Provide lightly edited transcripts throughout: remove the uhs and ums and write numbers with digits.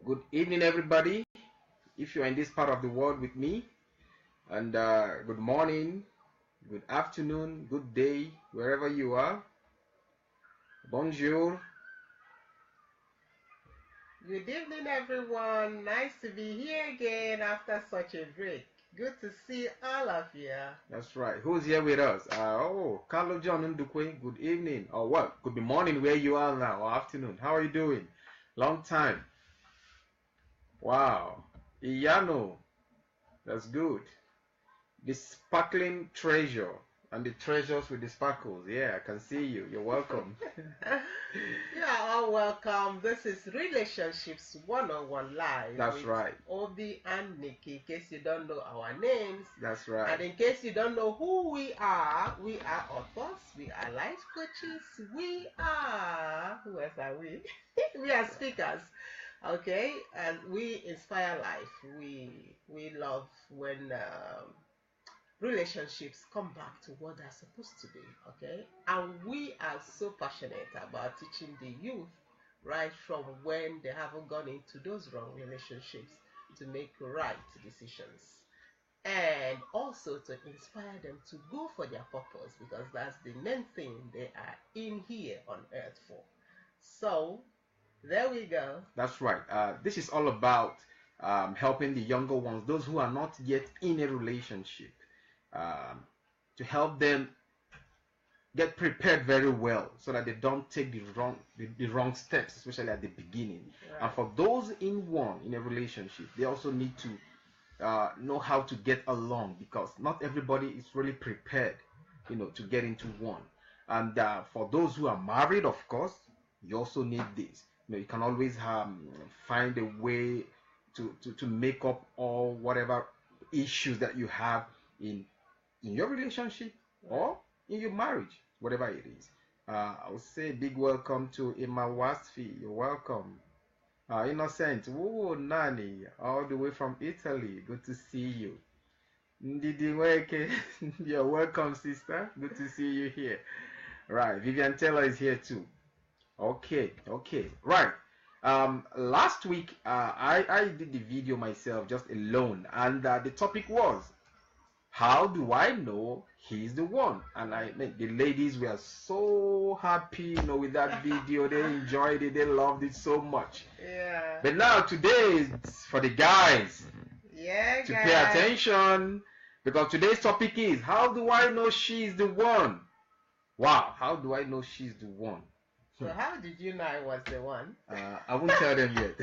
Good evening, everybody. If you're in this part of the world with me, and good morning, good afternoon, good day, wherever you are. Bonjour. Good evening, everyone. Nice to be here again after such a break. Good to see all of you. That's right. Who's here with us? Carlo John Ndukwe. Good evening, or what? Good morning, where you are now, or afternoon. How are you doing? Long time. Wow. Iyano. That's good. The sparkling treasure. And the treasures with the sparkles. Yeah, I can see you. You're welcome. You are all welcome. This is Relationships 101 Live. That's with right. Obi and Nikki. In case you don't know our names. That's right. And in case you don't know who we are authors, we are life coaches, we are, who else are we? We are speakers. Okay, and we inspire life. We love when relationships come back to what they're supposed to be. Okay, and we are so passionate about teaching the youth right from when they haven't gone into those wrong relationships to make right decisions, and also to inspire them to go for their purpose, because that's the main thing they are in here on earth for. So there we go. That's right. This is all about helping the younger ones, those who are not yet in a relationship, to help them get prepared very well so that they don't take the wrong steps, especially at the beginning. Right. And for those in a relationship, they also need to know how to get along, because not everybody is really prepared, to get into one. And for those who are married, of course, you also need this. You can always find a way to make up all whatever issues that you have in your relationship or in your marriage, whatever it is. I would say big welcome to Emma Wasfi. You're welcome. Innocent, whoa, Nani, all the way from Italy. Good to see you. Ndidi Weke, you're welcome, sister. Good to see you here. Right, Vivian Taylor is here too. Okay, right. Last week I did the video myself, just alone, and the topic was, how do I know he's the one? And the ladies were so happy, with that video. They enjoyed it, they loved it so much. Yeah. But now today is for the guys. Yeah, to guys. pay attention, because today's topic is, how do I know she's the one? Wow, how do I know she's the one? So how did you know I was the one? I won't tell them yet.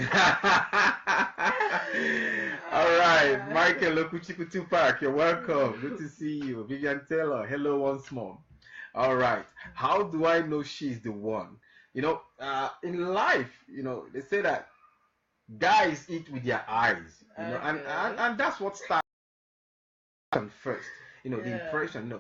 All right, Michael Okuchikutu Park, you're welcome. Good to see you. Vivian Taylor, hello once more. All right, how do I know she's the one? In life, they say that guys eat with their eyes, and that's what starts first. The impression.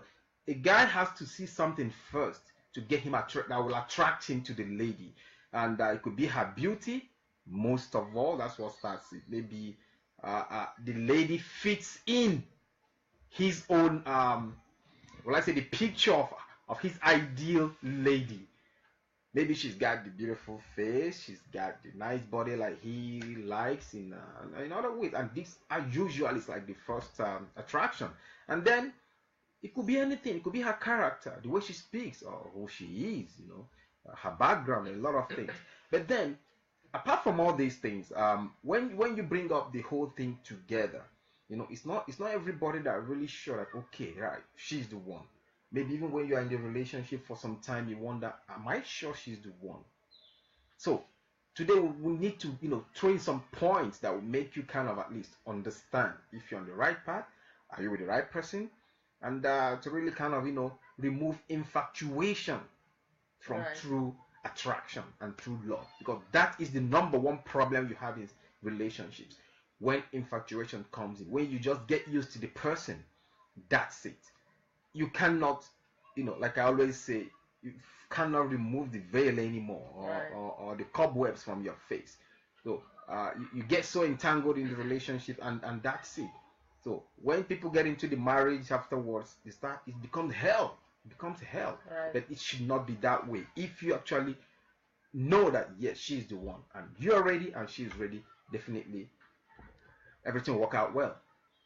A guy has to see something first to get him that will attract him to the lady, and it could be her beauty. Most of all, that's what starts it. Maybe the lady fits in his own the picture of his ideal lady. Maybe she's got the beautiful face, she's got the nice body like he likes in other ways, and this are usually is like the first attraction. And then it could be anything. It could be her character, the way she speaks, or who she is, her background, a lot of things. But then, apart from all these things, when you bring up the whole thing together, it's not everybody that really sure that, okay, right, she's the one. Maybe even when you are in the relationship for some time, you wonder, am I sure she's the one? So today we need to throw in some points that will make you kind of at least understand if you're on the right path, are you with the right person, and to really kind of remove infatuation from true attraction and true love, because that is the number one problem you have in relationships. When infatuation comes in, when you just get used to the person, that's it. You cannot, like I always say, you cannot remove the veil anymore, or the cobwebs from your face. So you get so entangled in the relationship, and that's it. So when people get into the marriage afterwards, it becomes hell. It becomes hell. Right. But it should not be that way. If you actually know that yes, she's the one, and you're ready and she's ready, definitely everything will work out well.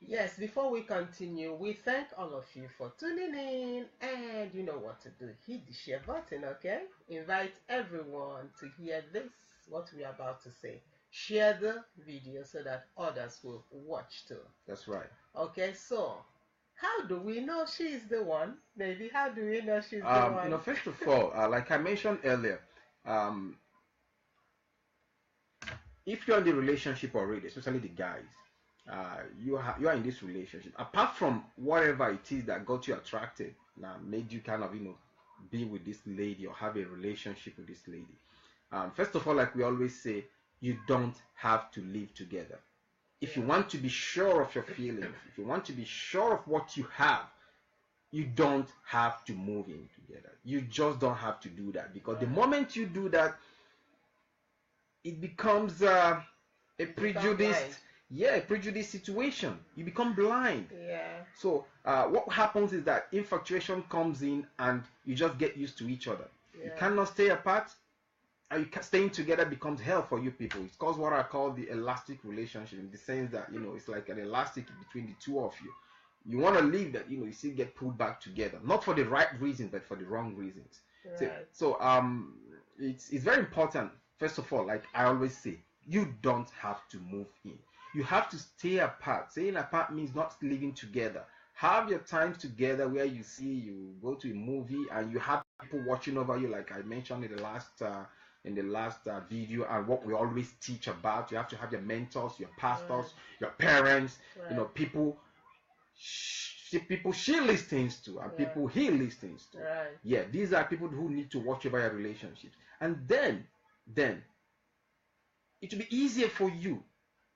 Yes, before we continue, we thank all of you for tuning in, and you know what to do. Hit the share button, okay? Invite everyone to hear this, what we are about to say. Share the video so that others will watch too. That's right. Okay, so how do we know she's the one? Maybe how do we know she's the one? First of all, like I mentioned earlier, um, if you're in the relationship already, especially the guys, you are in this relationship. Apart from whatever it is that got you attracted, now made you kind of be with this lady or have a relationship with this lady. First of all, like we always say, you don't have to live together. If you want to be sure of your feelings, if you want to be sure of what you have, you don't have to move in together. You just don't have to do that, because the moment you do that, it becomes a prejudiced, prejudice situation. You become blind. Yeah. So what happens is that infatuation comes in and you just get used to each other. Yeah. You cannot stay apart. And staying together becomes hell for you people. It's caused what I call the elastic relationship, in the sense that it's like an elastic between the two of you. You want to leave that, you still get pulled back together, not for the right reasons, but for the wrong reasons. Right. So it's very important. First of all, like I always say, you don't have to move in. You have to stay apart. Staying apart means not living together. Have your time together, where you go to a movie and you have people watching over you, like I mentioned in the last video, and what we always teach about. You have to have your mentors, your pastors, your parents, people she listens to, and people he listens to. Right. Yeah, these are people who need to watch over your relationships. And then it will be easier for you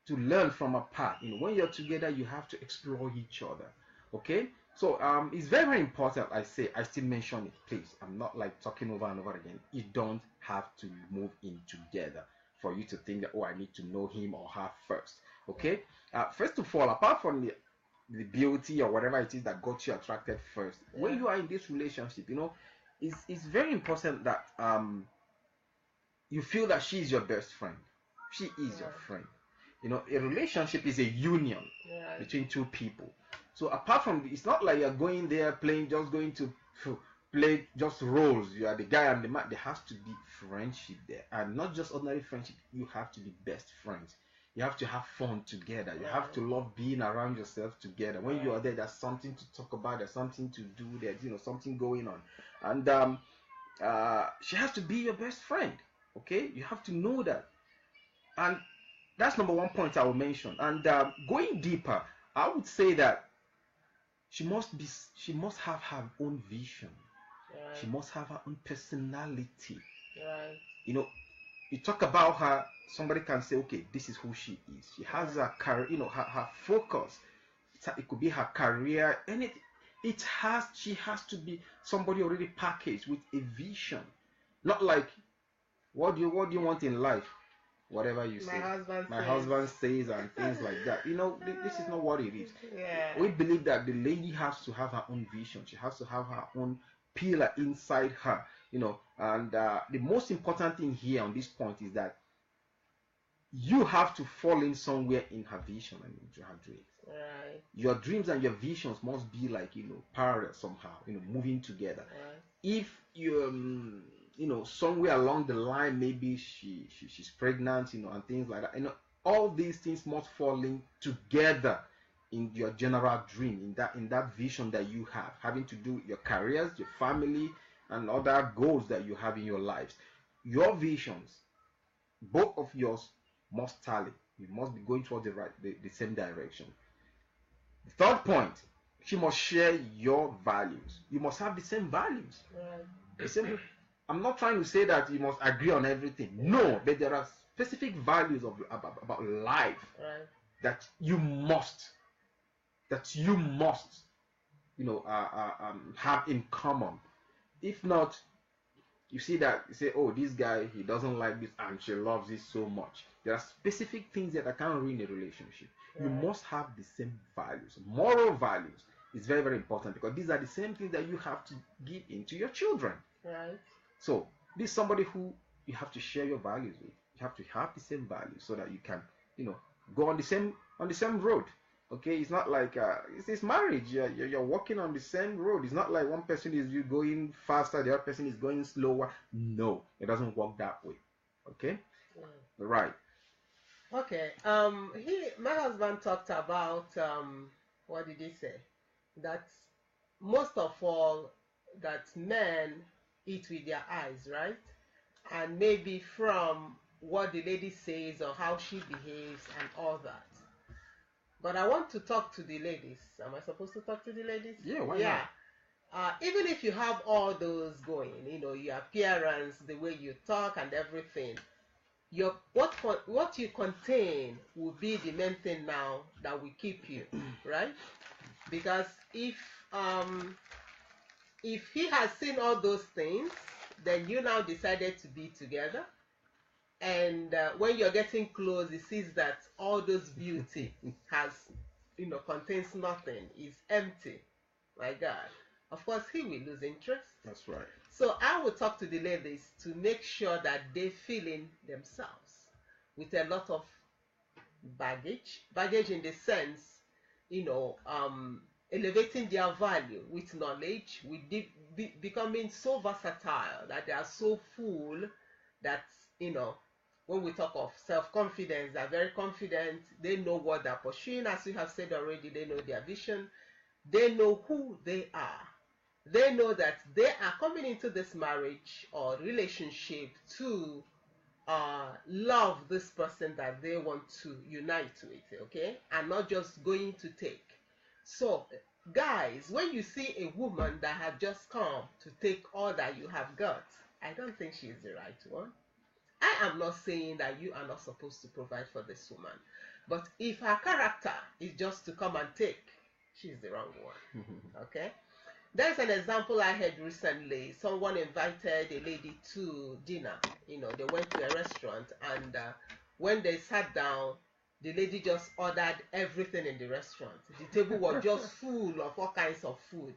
to learn from apart. When you're together, you have to explore each other. Okay? So it's very, very important. I still mention it, please. I'm not like talking over and over again. You don't have to move in together for you to think that, oh, I need to know him or her first. Okay? First of all, apart from the beauty or whatever it is that got you attracted first, when you are in this relationship, it's very important that you feel that she is your best friend. She is your friend. A relationship is a union between two people. So apart from it's not like you're going there going to play just roles. You are the guy and the man. There has to be friendship there, and not just ordinary friendship. You have to be best friends. You have to have fun together. You have to love being around yourself together. When you are there, there's something to talk about. There's something to do. There's something going on, and she has to be your best friend. Okay, you have to know that, and that's number one point I will mention. And going deeper, I would say that she must have her own vision. Right. She must have her own personality. Right. You talk about her, somebody can say, okay, this is who she is. She has a career, her focus. It could be her career, anything. She has to be somebody already packaged with a vision. Not like, what do you want in life? Whatever you say. My husband says, and things like that. This is not what it is. Yeah. We believe that the lady has to have her own vision. She has to have her own pillar inside her. And the most important thing here on this point is that you have to fall in somewhere in her vision and into her dreams. Right. Your dreams and your visions must be like parallel somehow, moving together. Right. If you somewhere along the line, maybe she's pregnant, and things like that, all these things must fall in together in your general dream, in that vision that you have, having to do with your careers, your family, and other goals that you have in your lives. Your visions, both of yours, must tally. You must be going towards the same direction. The third point, she must share your values. You must have the same values. Right. I'm not trying to say that you must agree on everything. No, but there are specific values about life that you must have in common. If not, you see that you say, oh, this guy, he doesn't like this and she loves it so much. There are specific things that can ruin a relationship. You must have the same values. Moral values is very, very important, because these are the same things that you have to give into your children. Right. So this is somebody who you have to share your values with. You have to have the same values so that you can go on the same road. Okay, it's not like it's marriage. You're walking on the same road. It's not like one person is you going faster, the other person is going slower. No, it doesn't work that way. Okay, right. Okay. My husband talked about what did he say? That most of all, that men eat with their eyes, right? And maybe from what the lady says or how she behaves and all that. But I want to talk to the ladies. Am I supposed to talk to the ladies? Yeah, why not? Even if you have all those going, your appearance, the way you talk and everything, what you contain will be the main thing now that will keep you, right? Because if he has seen all those things, then you now decided to be together, and when you're getting close, he sees that all those beauty has, contains nothing, is empty. My God, of course he will lose interest. That's right. So I will talk to the ladies to make sure that they fill in themselves with a lot of baggage in the sense, elevating their value with knowledge, with becoming so versatile that they are so full that, when we talk of self-confidence, they're very confident. They know what they're pursuing, as you have said already. They know their vision. They know who they are. They know that they are coming into this marriage or relationship to love this person that they want to unite with, okay? And not just going to take. So, guys, when you see a woman that has just come to take all that you have got, I don't think she is the right one. I am not saying that you are not supposed to provide for this woman. But if her character is just to come and take, she's the wrong one, okay? There's an example I had recently. Someone invited a lady to dinner. They went to a restaurant, and when they sat down, the lady just ordered everything in the restaurant. The table was just full of all kinds of food,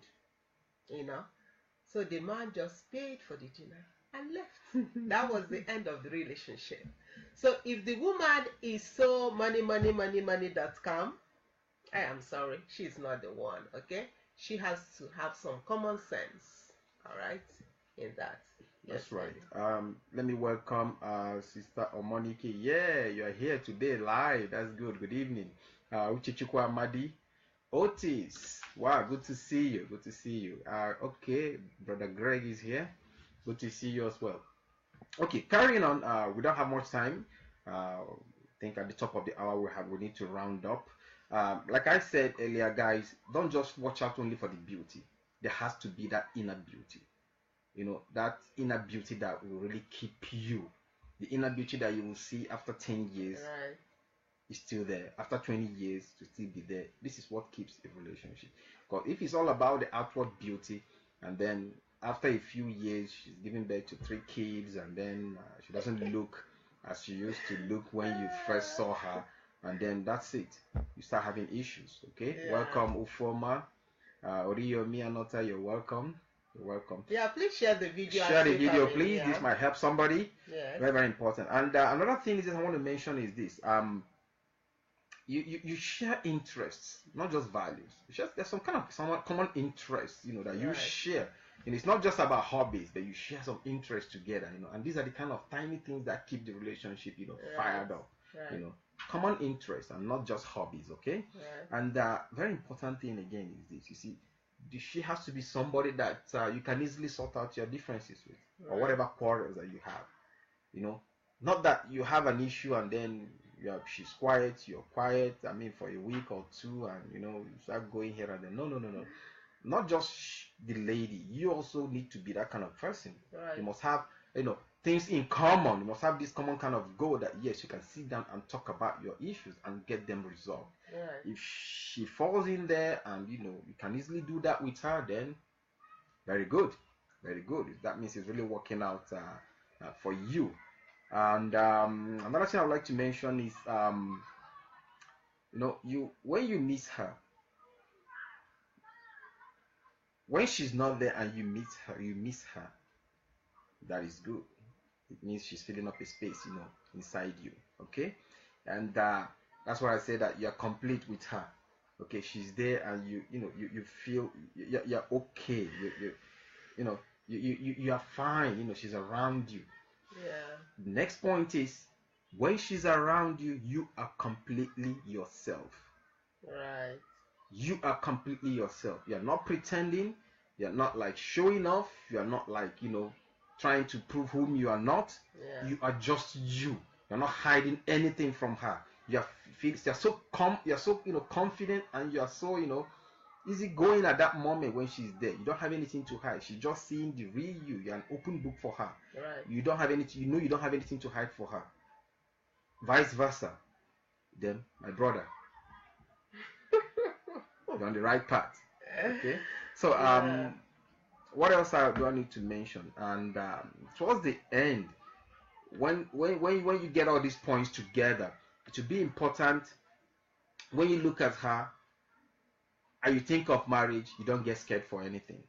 So the man just paid for the dinner and left. That was the end of the relationship. So if the woman is so money.com, I am sorry, she's not the one, okay? She has to have some common sense, all right, in that. That's right. Let me welcome Sister Omonike. Yeah, you are here today live. That's good. Good evening. Uchichukwu Amadi. Otis. Wow, good to see you. Good to see you. Okay, Brother Greg is here. Good to see you as well. Okay, carrying on. We don't have much time. I think at the top of the hour we need to round up. Like I said earlier, guys, don't just watch out only for the beauty. There has to be that inner beauty. That inner beauty that will really keep you. The inner beauty that you will see after 10 years is still there. After 20 years, to still be there. This is what keeps a relationship. Because if it's all about the outward beauty, and then after a few years, she's giving birth to 3 kids, and then she doesn't look as she used to look when you first saw her, and then that's it. You start having issues, okay? Yeah. Welcome, Ufoma. Oriyomi Anota, you're welcome. You're welcome. Yeah, please share the video. Share the video, please. Yeah. This might help somebody. Yes. Very, very important. And another thing is that I want to mention is this. You share interests, not just values. There's some kind of common interest, that you share. And it's not just about hobbies, but you share some interest together, and these are the kind of tiny things that keep the relationship, fired up, common interests and not just hobbies, okay? And very important thing again is this, you see, she has to be somebody that you can easily sort out your differences with, or whatever quarrels that you have, not that you have an issue and then she's quiet, you're quiet, for a week or two, and you start going here and then. No. Not just the lady, you also need to be that kind of person. You must have, things in common. You must have this common kind of goal that, yes, you can sit down and talk about your issues and get them resolved. If she falls in there and, you can easily do that with her, then very good. Very good. That means it's really working out for you. And another thing I would like to mention is, when you miss her, when she's not there and you miss her, that is good. It means she's filling up a space, inside you. Okay? And that's why I say that you're complete with her. Okay, she's there, and you feel you're okay. You know you are fine. She's around you. Yeah. The next point is, when she's around you, you are completely yourself. Right. You are completely yourself. You're not pretending. You're not like showing off. You're not like trying to prove whom you are not. Yeah. You are just you. You're not hiding anything from her. You're so confident, and you're so easy going at that moment when she's there. You don't have anything to hide. She's just seeing the real you. You're an open book for her. Right. You don't have anything. You don't have anything to hide for her. Vice versa. Then, my brother, you're on the right path. Okay. So Yeah. what else do I need to mention? And towards the end, when you get all these points together, it will be important when you look at her and you think of marriage, you don't get scared for anything.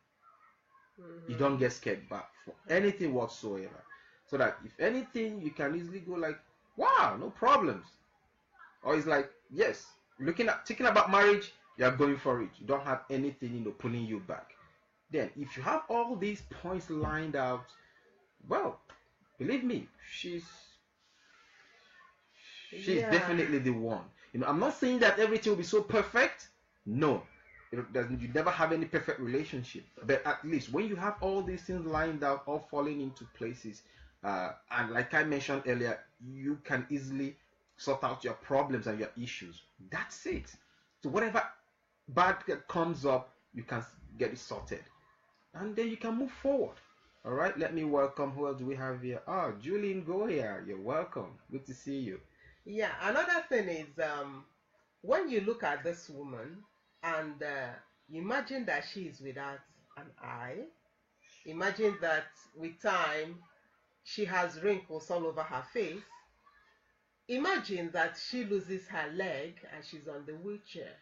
You don't get scared back for anything whatsoever. So that if anything, you can easily go like, wow, no problems. Or it's like, yes, thinking about marriage, you are going for it. You don't have anything pulling you back. Then if you have all these points lined out, well, believe me, she's Yeah. definitely the one. I'm not saying that everything will be so perfect. No. You never have any perfect relationship, but at least when you have all these things lined out, all falling into places, and like I mentioned earlier, you can easily sort out your problems and your issues. That's it. So whatever bad comes up, you can get it sorted, and then you can move forward. All right, let me welcome. Who else do we have here? Oh, Julian Goya, you're welcome. Good to see you. Yeah. Another thing is, when you look at this woman and imagine that she is without an eye. Imagine that with time she has wrinkles all over her face. Imagine that she loses her leg and she's on the wheelchair.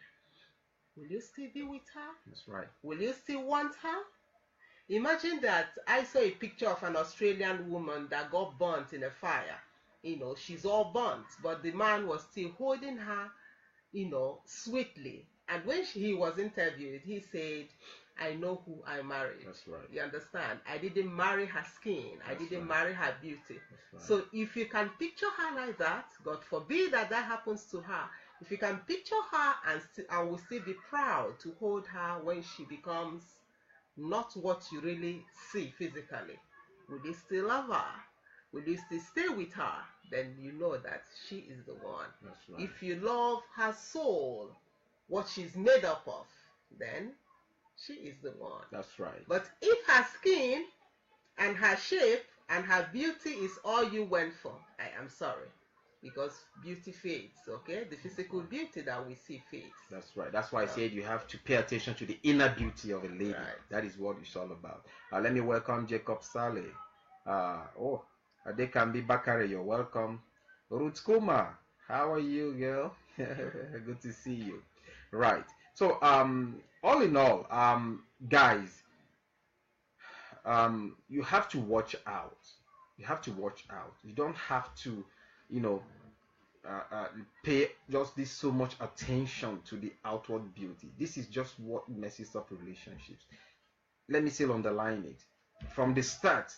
Will you still be with her? That's right. Will you still want her? Imagine that I saw a picture of an Australian woman that got burnt in a fire. She's all burnt, but the man was still holding her, sweetly. And when he was interviewed, he said, I know who I married. That's right. You understand? I didn't marry her skin. I didn't marry her beauty. Right. So if you can picture her like that, God forbid that happens to her. If you can picture her and will still be proud to hold her when she becomes not what you really see physically, will you still love her? Will you still stay with her? Then you know that she is the one. That's right. If you love her soul, what she's made up of, then she is the one. That's right. But if her skin and her shape and her beauty is all you went for, I am sorry. Because beauty fades, okay? The physical beauty that we see fades. That's right. That's why I said you have to pay attention to the inner beauty of a lady. Right. That is what it's all about. Let me welcome Jacob Saleh. Adekambi Bakare, you're welcome. Ruth Kumar, how are you, girl? Good to see you. Right. So, all in all, guys, you have to watch out. You have to watch out. You don't have to, pay just this so much attention to the outward beauty. This is just what messes up relationships. Let me still underline it. From the start,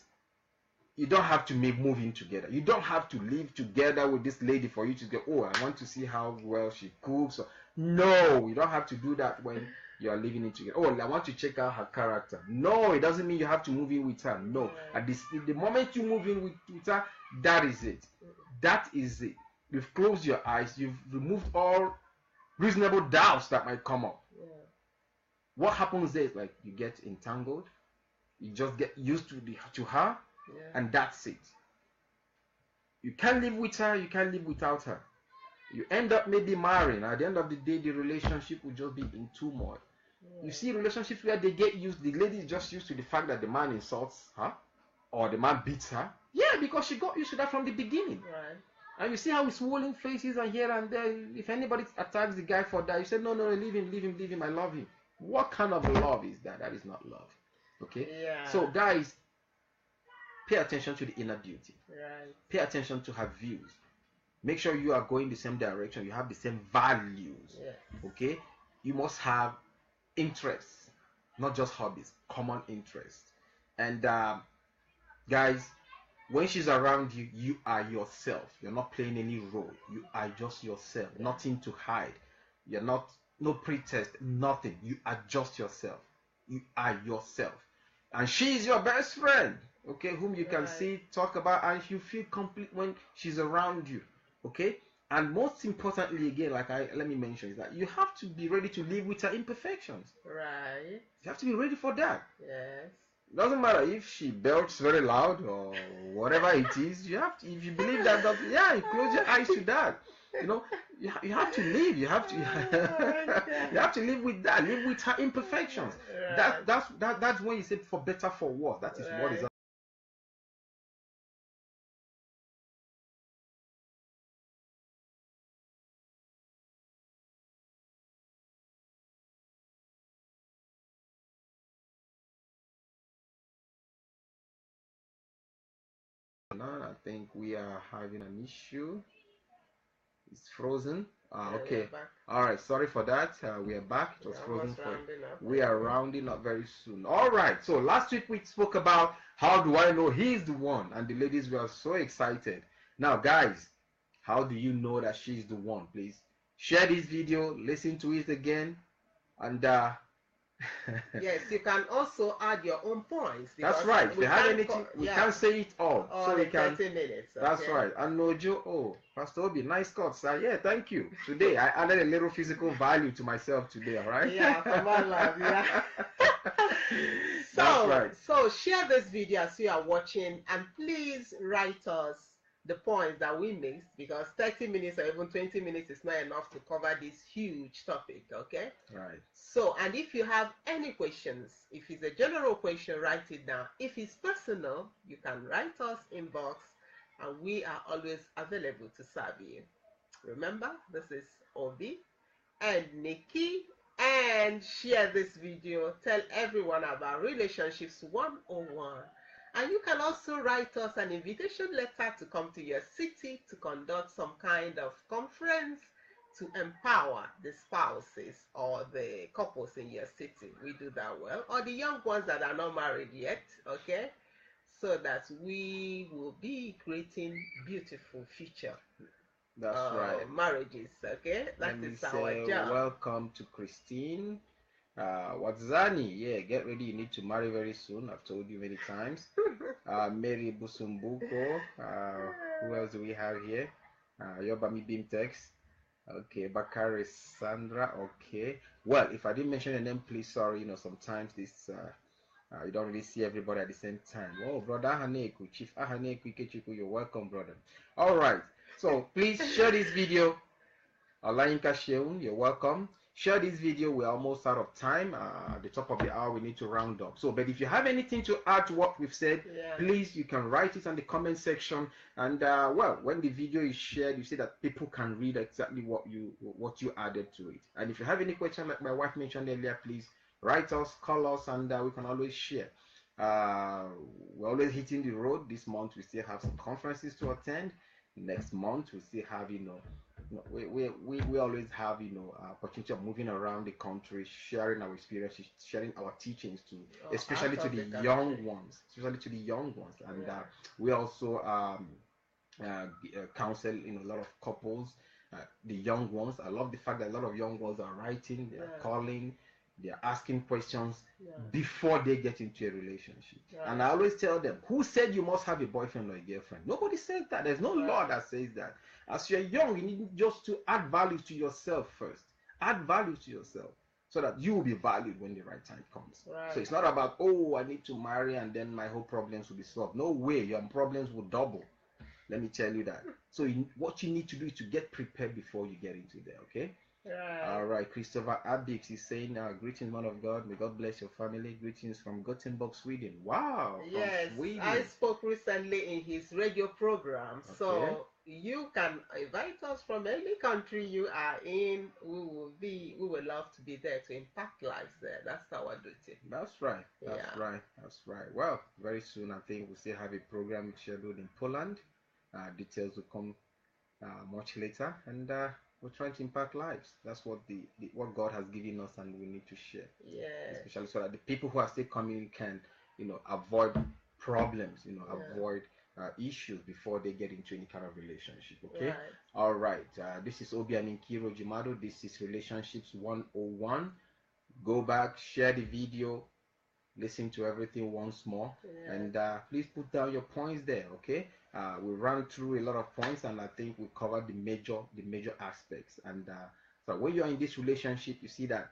you don't have to move in together. You don't have to live together with this lady for you to go, oh, I want to see how well she cooks. No, you don't have to do that when you are living in together. Oh, I want to check out her character. No, it doesn't mean you have to move in with her. No. At the moment you move in with her, that is it. That is it. You've closed your eyes. You've removed all reasonable doubts that might come up. Yeah. What happens there is like you get entangled. You just get used to her. Yeah. And that's it. You can't live with her, you can't live without her. You end up maybe marrying. At the end of the day, the relationship will just be in turmoil. Yeah. You see relationships where they get used, the lady is just used to the fact that the man insults her or the man beats her. Yeah, because she got used to that from the beginning. Right. And you see how it's swollen faces and here and there. If anybody attacks the guy for that, you say, no, leave him, I love him. What kind of love is that? That is not love. Okay? Yeah. So guys, pay attention to the inner beauty. Right. Pay attention to her views. Make sure you are going the same direction. You have the same values. Yes. Okay. You must have interests, not just hobbies, common interests. And guys, when she's around you, you are yourself. You're not playing any role. You are just yourself. Nothing to hide. You're not, no pretext, nothing. You are just yourself. You are yourself. And she is your best friend, okay, whom you can see, talk about, and you feel complete when she's around you, okay? And most importantly, again, like let me mention, is that you have to be ready to live with her imperfections. Right. You have to be ready for that. Yes. It doesn't matter if she belts very loud or whatever it is. You have to, if you believe that, yeah, you close your eyes to that. You know, you have to live. You have to you have to live with that. Live with her imperfections. Right. That's when you say for better, for worse. That is what is. Now I think we are having an issue. It's frozen. Okay. All right. Sorry for that. We are back. It was frozen for. We are rounding up very soon. All right. So last week we spoke about how do I know he's the one, and the ladies were so excited. Now, guys, how do you know that she's the one? Please share this video, listen to it again, and yes, you can also add your own points. That's right. If you have anything, we can't say it all. So we can. 30 minutes. Okay? That's right. And Nojo, oh, Pastor Obi, nice cut, sir. Yeah, thank you. Today, I added a little physical value to myself today, all right? Yeah, from my love, yeah. That's right. So share this video as you are watching, and please write us the points that we missed, because 30 minutes or even 20 minutes is not enough to cover this huge topic, okay? Right. So, and if you have any questions, if it's a general question, write it down. If it's personal, you can write us inbox, and we are always available to serve you. Remember, this is Obi and Nikki, and share this video. Tell everyone about Relationships 101. And you can also write us an invitation letter to come to your city to conduct some kind of conference to empower the spouses or the couples in your city. We do that well. Or the young ones that are not married yet, okay? So that we will be creating beautiful future. That's right. Marriages, okay? That is our job. Welcome to Christine. Wadzani, yeah, get ready. You need to marry very soon. I've told you many times. Mary Busumbuko. Who else do we have here? Yobami Bimtex. Okay, Bakari Sandra. Okay. Well, if I didn't mention your name, please sorry. You know, sometimes this you don't really see everybody at the same time. Oh, brother Ahaneku, Chief Ahaneku Ikechiku, you're welcome, brother. All right. So please share this video. Olayinka Sheun, you're welcome. Share this video. We're almost out of time. At the top of the hour, we need to round up. So, but if you have anything to add to what we've said, please, you can write it on the comment section. And well, when the video is shared, you see that people can read exactly what you added to it. And if you have any question, like my wife mentioned earlier, please write us, call us, and we can always share. We're always hitting the road. This month, we still have some conferences to attend. Next month, we still have, we always have, opportunity of moving around the country, sharing our experiences, sharing our teachings to, especially to the young ones, and we also counsel a lot of couples, the young ones. I love the fact that a lot of young ones are writing, they are calling, they are asking questions before they get into a relationship. And I always tell them, who said you must have a boyfriend or a girlfriend? Nobody says that. There's no law that says that. As you're young, you need just to add value to yourself first. Add value to yourself so that you will be valued when the right time comes. So it's not about, oh, I need to marry and then my whole problems will be solved. No way, your problems will double. Let me tell you that. So what you need to do is to get prepared before you get into there, okay? All right, Christopher Abix is saying, greetings, man of God. May God bless your family. Greetings from Gothenburg, Sweden. Wow. Yes, Sweden. I spoke recently in his radio program. Okay. So you can invite us from any country you are in. We will love to be there to impact lives there. That's our duty. That's right. That's right. Well, very soon I think we'll still have a program scheduled in Poland. Details will come much later, and we're trying to impact lives. That's what what God has given us, and we need to share, Yes. especially so that the people who are still coming can, avoid problems, Yeah. avoid issues before they get into any kind of relationship. Okay. Right. All right. This is Obi Aninkiro Jimado. This is Relationships 101. Go back, share the video, listen to everything once more, Yeah. and please put down your points there. Okay. We ran through a lot of points, and I think we covered the major aspects. And so when you're in this relationship, you see that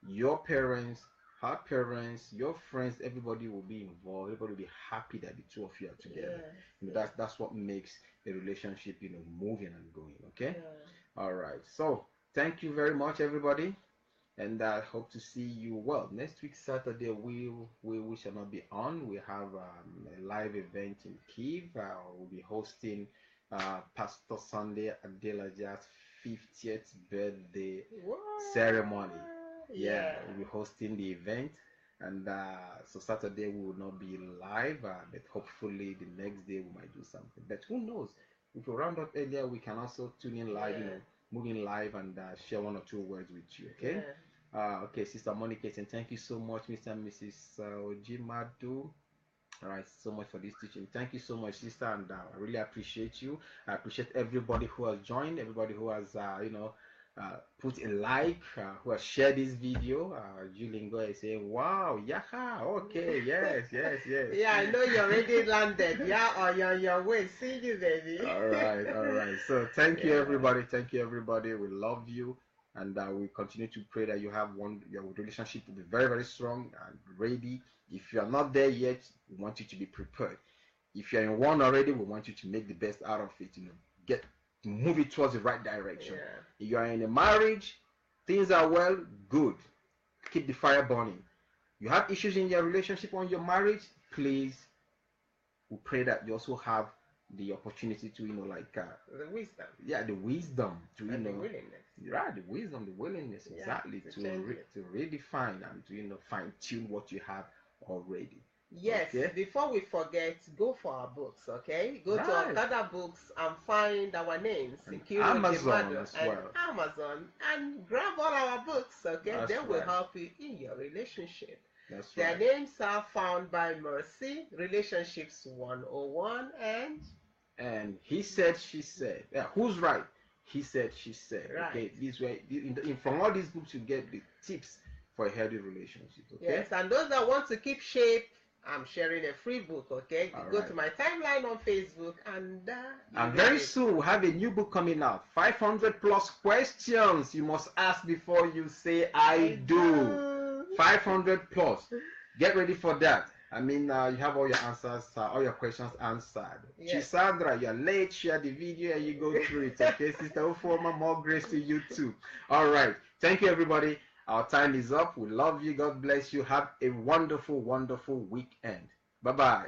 your parents, her parents, your friends, everybody will be involved. Everybody will be happy that the two of you are together. Yes. That's what makes the relationship, moving and going. Okay. Yeah. All right. So thank you very much, everybody, and I hope to see you. Well, next week Saturday we shall not be on. We have a live event in Kiev. We'll be hosting Pastor Sunday Adelaja's 50th birthday What? ceremony. Yeah. We'll be hosting the event, and so Saturday we will not be live, but hopefully the next day we might do something. But who knows? If we round up earlier, we can also tune in live, Yeah. move in live and share one or two words with you. Okay. Yeah. Okay, Sister Monica, and thank you so much, Mr. and Mrs. Ojimadu. All right, so much for this teaching. Thank you so much, sister, and I really appreciate you. I appreciate everybody who has joined, everybody who has, put a like, who has shared this video. Julingo is saying, "Wow, yeah, okay, yes." Yeah, I know you already landed. Yeah, or you're on your way. See you, baby. All right. So thank you, everybody. Thank you, everybody. We love you, and we continue to pray that your relationship will be very, very strong and ready. If you are not there yet, we want you to be prepared. If you're in one already, we want you to make the best out of it. Move it towards the right direction. Yeah. If you are in a marriage, things are well, good. Keep the fire burning. You have issues in your relationship or in your marriage, please, we pray that you also have the opportunity to, The wisdom. Yeah, the wisdom to, And the willingness. Right, the wisdom, the willingness, Yeah, exactly, to redefine and to, fine tune what you have already. Yes, Okay. before we forget, go for our books, okay? Go to Right. Okada Books and find our names, And Nkiru Amazon Jemado, as and well. Amazon, and grab all our books, okay? That's They will right. help you in your relationship. That's Their right. names are found by Mercy, Relationships 101, And he said, she said. Yeah, who's right? He said, she said. Right. Okay, this way, from all these books, you get the tips for a healthy relationship. Okay. yes, and those that want to keep shape, I'm sharing a free book, okay? All Go right. to my timeline on Facebook and you And read very it. soon we'll have a new book coming out. 500 plus questions you must ask before you say I do. 500 plus. Get ready for that. I mean, you have all your answers, all your questions answered. Yes. Chisandra, you're late. Share the video and you go through it. Okay, Sister Ufoma, more grace to you too. All right. Thank you, everybody. Our time is up. We love you. God bless you. Have a wonderful, wonderful weekend. Bye-bye.